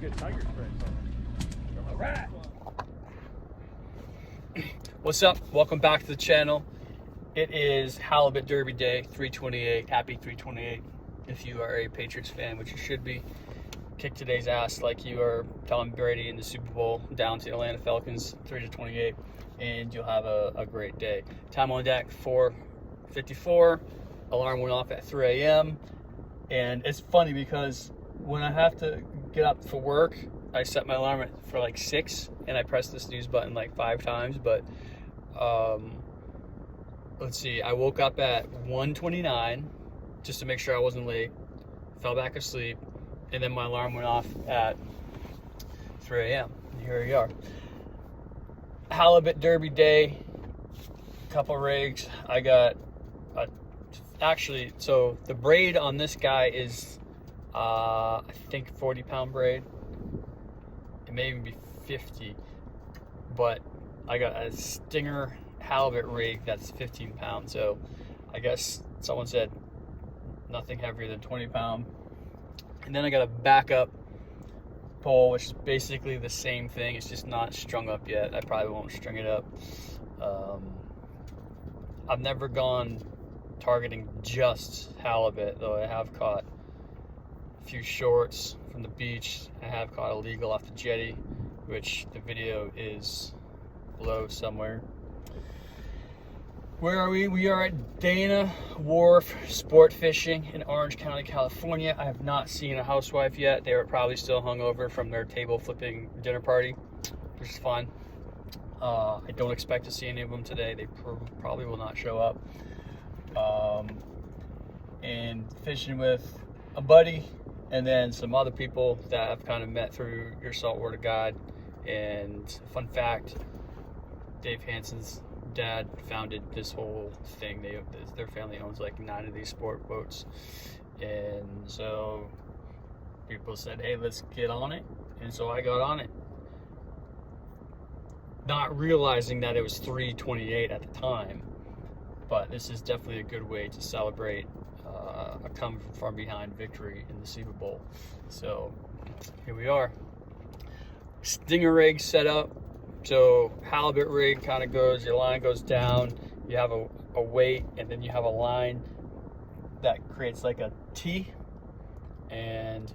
good tiger spray. All right. What's up? Welcome back to the channel. It is Halibut Derby Day, 328. Happy 328 if you are a Patriots fan, which you should be. Kick today's ass like you are Tom Brady in the Super Bowl down to the Atlanta Falcons, 3-28, and you'll have a great day. Time on deck, 4:54. Alarm went off at 3 a.m. And it's funny because when I have to get up for work, I set my alarm for like 6, and I press the snooze button like 5 times. But let's see, I woke up at 1:29 just to make sure I wasn't late, fell back asleep, and then my alarm went off at 3 a.m. Here we are. Halibut Derby Day, couple rigs. I got actually, so the braid on this guy is I think 40-pound braid. It may even be 50, but I got a Stinger halibut rig that's 15 pounds. So I guess someone said nothing heavier than 20 pound. And then I got a backup pole, which is basically the same thing. It's just not strung up yet. I probably won't string it up. I've never gone targeting just halibut, though I have caught a few shorts from the beach. I have caught illegal off the jetty, which the video is below somewhere. Where are we? We are at Dana Wharf Sport Fishing in Orange County, California. I have not seen a housewife yet. They were probably still hungover from their table flipping dinner party, which is fun. I don't expect to see any of them today. They probably will not show up. And fishing with a buddy and then some other people that I've kind of met through your saltwater guide. And fun fact, Dave Hansen's dad founded this whole thing. Their family owns like 9 of these sport boats, and so people said, hey, let's get on it, and so I got on it, not realizing that it was 3:28 at the time. But this is definitely a good way to celebrate a come from behind victory in the Super Bowl. So here we are. Stinger rig set up. So halibut rig kind of goes, your line goes down, you have a weight, and then you have a line that creates like a T, and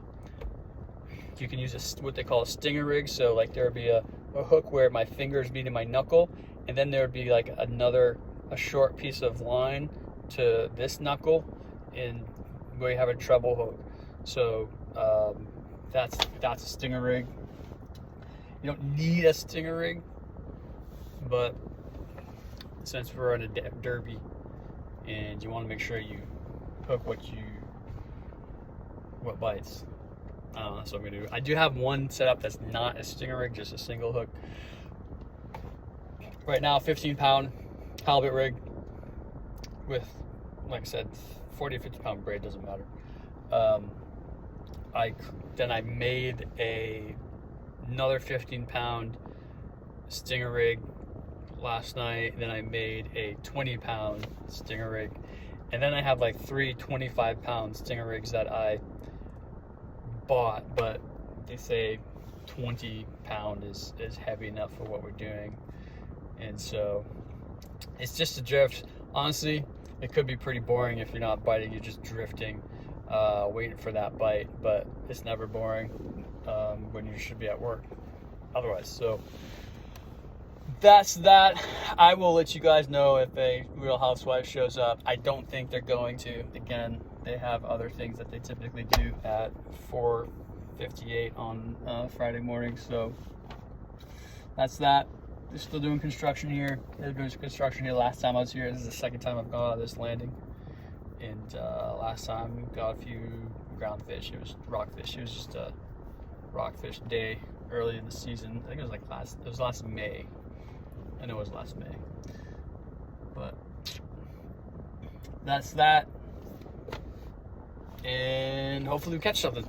you can use what they call a stinger rig. So like there would be a hook where my fingers meet in my knuckle, and then there would be like a short piece of line to this knuckle, and where you have a treble hook. So that's a stinger rig. You don't need a stinger rig, but since we're on a derby and you want to make sure you hook what bites, that's what I'm gonna do. I do have one set up that's not a stinger rig, just a single hook. Right now, 15-pound halibut rig with, like I said, 40 or 50-pound braid, doesn't matter. I made another 15-pound stinger rig last night. Then I made a 20-pound stinger rig, and then I have like 3 25-pound stinger rigs that I bought, but they say 20-pound is heavy enough for what we're doing, and so it's just a drift. Honestly, it could be pretty boring if you're not biting, you're just drifting, waiting for that bite, but it's never boring when you should be at work otherwise. So that's that. I will let you guys know if a Real Housewife shows up. I don't think they're going to. Again, they have other things that they typically do at 4:58 on Friday morning. So that's that. They're still doing construction here. They're doing construction here. Last time I was here, this is the second time I've gone out of this landing. And last time we got a few ground fish. It was rockfish. It was just a rockfish day early in the season. I think it was like last May. I know it was last May. But that's that. And hopefully we catch something.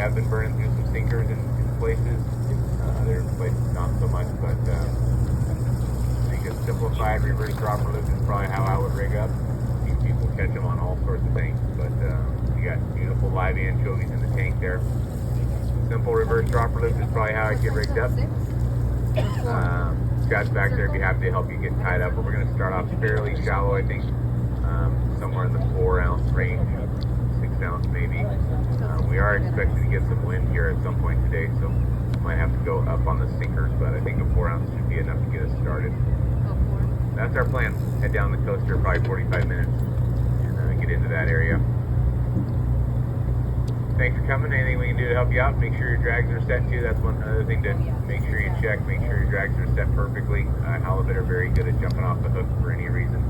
have been burning through some sinkers in places. There's places not so much, but I think a simplified reverse dropper loop is probably how I would rig up. These people catch them on all sorts of things, but you got beautiful live anchovies in the tank there. Simple reverse dropper loop is probably how I get rigged up. Scott's back there, be happy to help you get tied up. But we're going to start off fairly shallow, I think, somewhere in the 4-ounce range, 6 ounce maybe. We are expected to get some wind here at some point today, so might have to go up on the sinkers, but I think a 4 ounce should be enough to get us started. That's our plan. Head down the coast here probably 45 minutes and get into that area. Thanks for coming. Anything we can do to help you out, make sure your drags are set too. That's one other thing to make sure you check. Make sure your drags are set perfectly. Halibut are very good at jumping off the hook for any reason.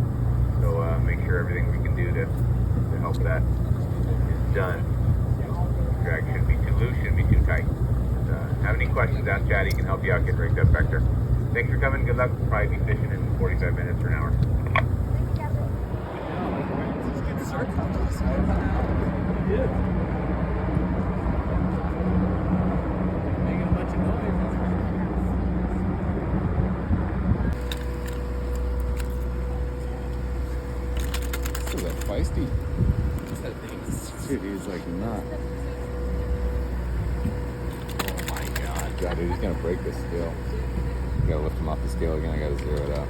So make sure everything we can do to help that is done. Drag shouldn't be too loose, shouldn't be too tight. Have any questions, ask Chad. He can help you out, get rigged up back there. Thanks for coming. Good luck. We'll probably be fishing in 45 minutes or an hour. Still that feisty. Dude, he's like not. Oh my god. Yeah, dude, he's gonna break this scale. Gotta lift him off the scale again. I gotta zero it out.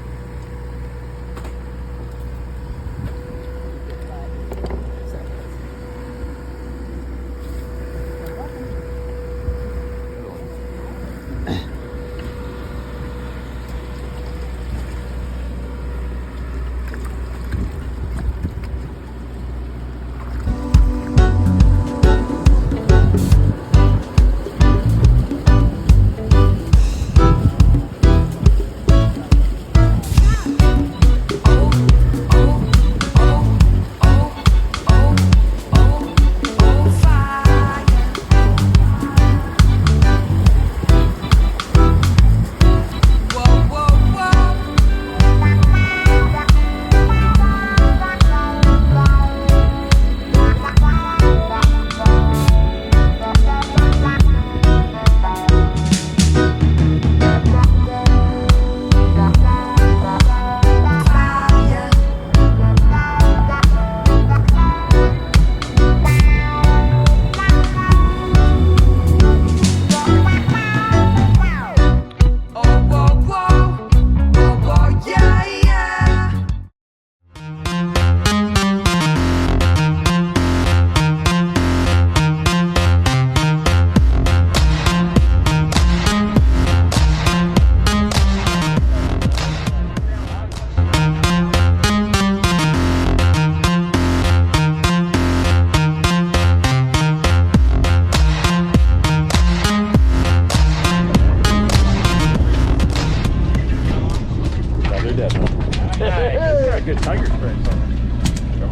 Good tiger spread.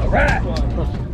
All right.